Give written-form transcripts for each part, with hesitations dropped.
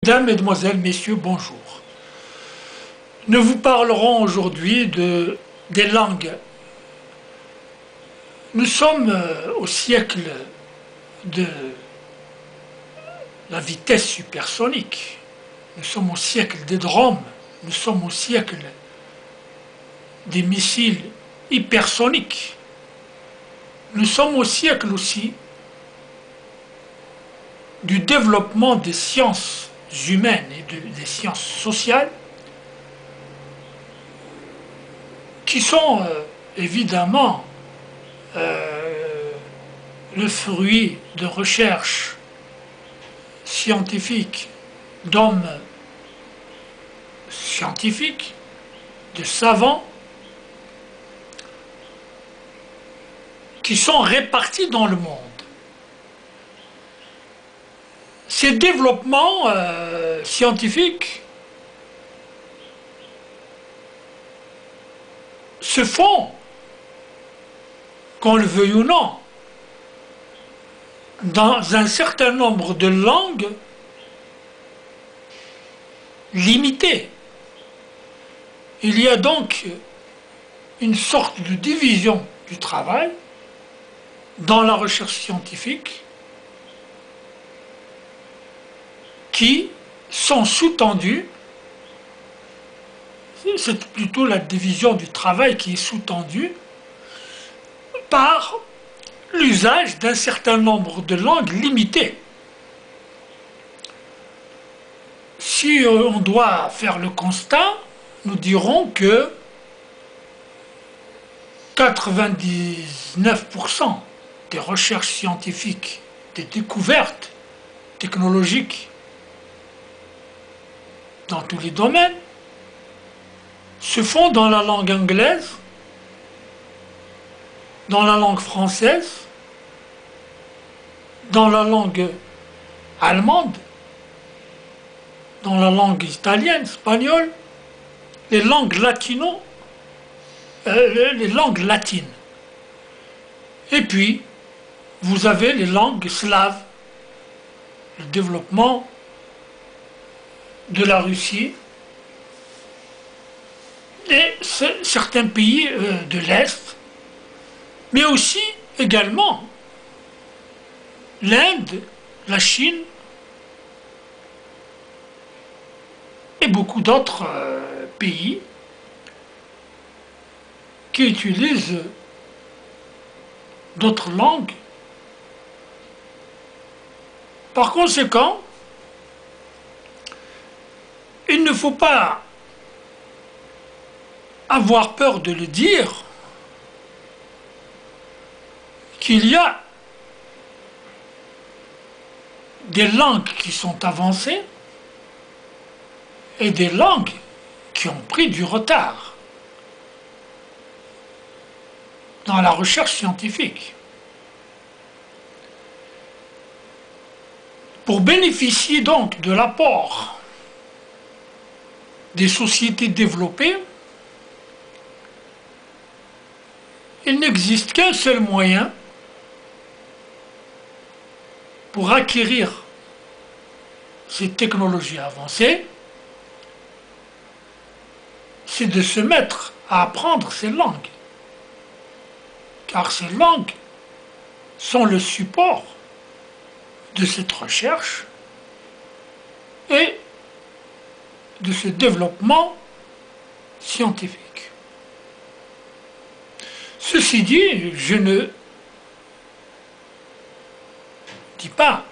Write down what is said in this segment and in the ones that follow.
Mesdames, Mesdemoiselles, Messieurs, bonjour. Nous vous parlerons aujourd'hui des langues. Nous sommes au siècle de la vitesse supersonique. Nous sommes au siècle des drones. Nous sommes au siècle des missiles hypersoniques. Nous sommes au siècle aussi du développement des sciences humaines et des sciences sociales qui sont évidemment le fruit de recherches scientifiques, d'hommes scientifiques, de savants, qui sont répartis dans le monde. Ces développements scientifiques se font, qu'on le veuille ou non, dans un certain nombre de langues limitées. Il y a donc une sorte de division du travail dans la recherche scientifique qui sont sous-tendus, c'est plutôt la division du travail qui est sous-tendue par l'usage d'un certain nombre de langues limitées. Si on doit faire le constat, nous dirons que 99% des recherches scientifiques, des découvertes technologiques dans tous les domaines se font dans la langue anglaise, dans la langue française, dans la langue allemande, dans la langue italienne, espagnole, les langues les langues latines. Et puis, vous avez les langues slaves, le développement de la Russie et certains pays de l'Est, mais aussi également l'Inde, la Chine et beaucoup d'autres pays qui utilisent d'autres langues. Par conséquent, il ne faut pas avoir peur de le dire qu'il y a des langues qui sont avancées et des langues qui ont pris du retard dans la recherche scientifique. Pour bénéficier donc de l'apport des sociétés développées, il n'existe qu'un seul moyen pour acquérir ces technologies avancées, c'est de se mettre à apprendre ces langues. Car ces langues sont le support de cette recherche et de ce développement scientifique. Ceci dit, je ne dis pas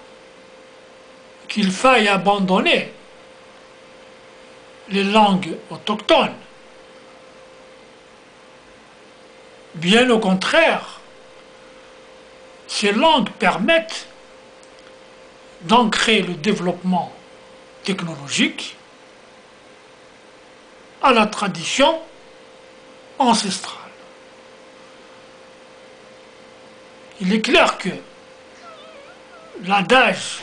qu'il faille abandonner les langues autochtones. Bien au contraire, ces langues permettent d'ancrer le développement technologique à la tradition ancestrale. Il est clair que l'adage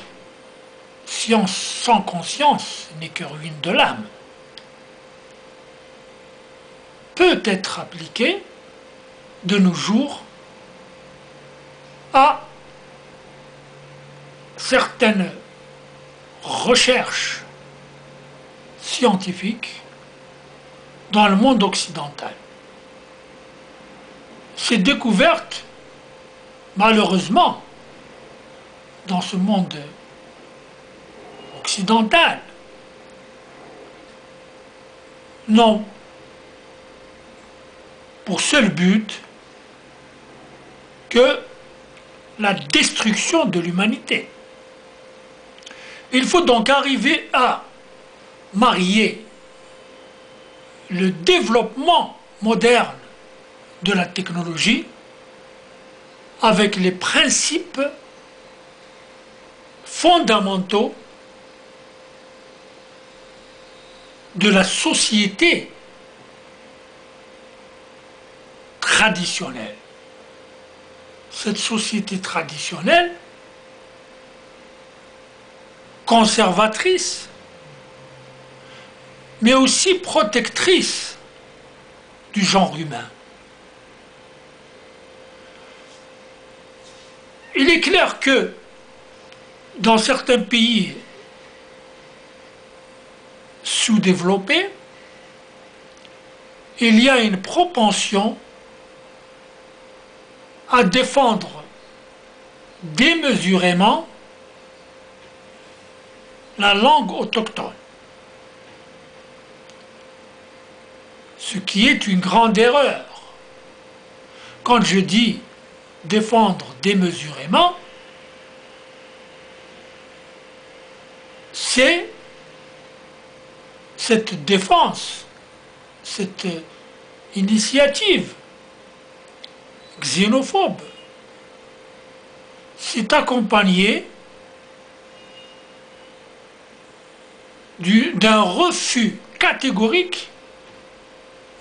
« science sans conscience n'est que ruine de l'âme » peut être appliqué de nos jours à certaines recherches scientifiques dans le monde occidental. Ces découvertes, malheureusement, dans ce monde occidental, n'ont pour seul but que la destruction de l'humanité. Il faut donc arriver à marier le développement moderne de la technologie avec les principes fondamentaux de la société traditionnelle. Cette société traditionnelle, conservatrice, mais aussi protectrice du genre humain. Il est clair que dans certains pays sous-développés, il y a une propension à défendre démesurément la langue autochtone. Ce qui est une grande erreur. Quand je dis défendre démesurément, c'est cette défense, cette initiative xénophobe, c'est accompagné d'un refus catégorique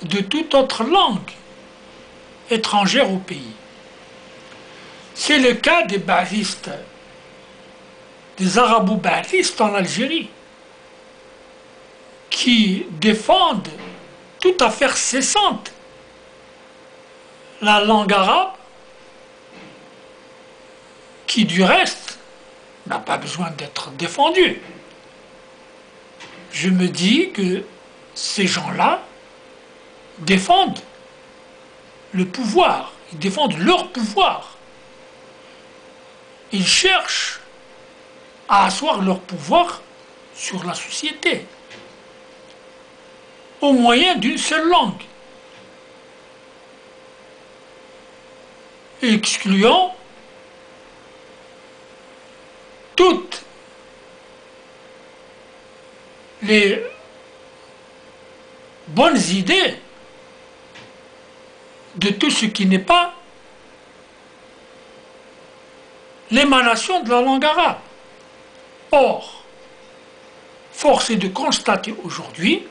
de toute autre langue étrangère au pays. C'est le cas des baathistes, des arabo-baathistes en Algérie, qui défendent tout à fait cessante la langue arabe, qui du reste n'a pas besoin d'être défendue. Je me dis que ces gens-là défendent le pouvoir, ils défendent leur pouvoir. Ils cherchent à asseoir leur pouvoir sur la société, au moyen d'une seule langue, excluant toutes les bonnes idées de tout ce qui n'est pas l'émanation de la langue arabe. Or, force est de constater aujourd'hui